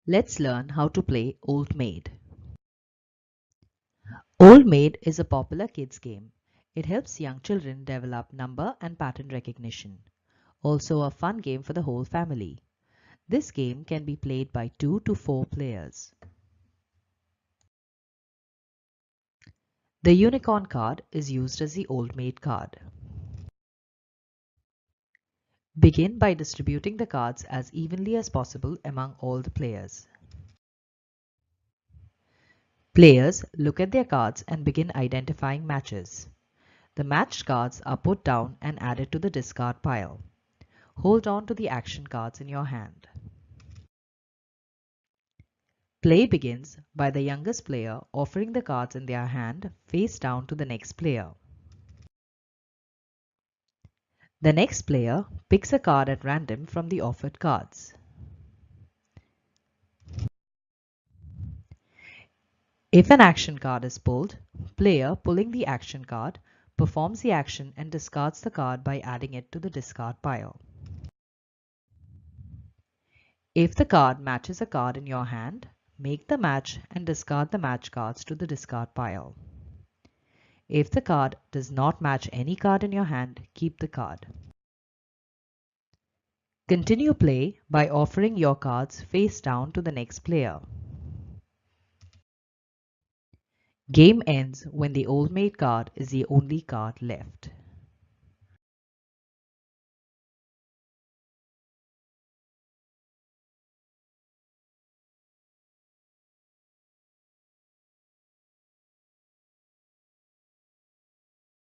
Let's learn how to play Old Maid. Old Maid is a popular kids game. It helps young children develop number and pattern recognition. Also a fun game for the whole family. This game can be played by 2 to 4 players. The unicorn card is used as the Old Maid card. Begin by distributing the cards as evenly as possible among all the players. Players look at their cards and begin identifying matches. The matched cards are put down and added to the discard pile. Hold on to the action cards in your hand. Play begins by the youngest player offering the cards in their hand face down to the next player. The next player picks a card at random from the offered cards. If an action card is pulled, player pulling the action card performs the action and discards the card by adding it to the discard pile. If the card matches a card in your hand, make the match and discard the match cards to the discard pile. If the card does not match any card in your hand, keep the card. Continue play by offering your cards face down to the next player. Game ends when the Old Maid card is the only card left.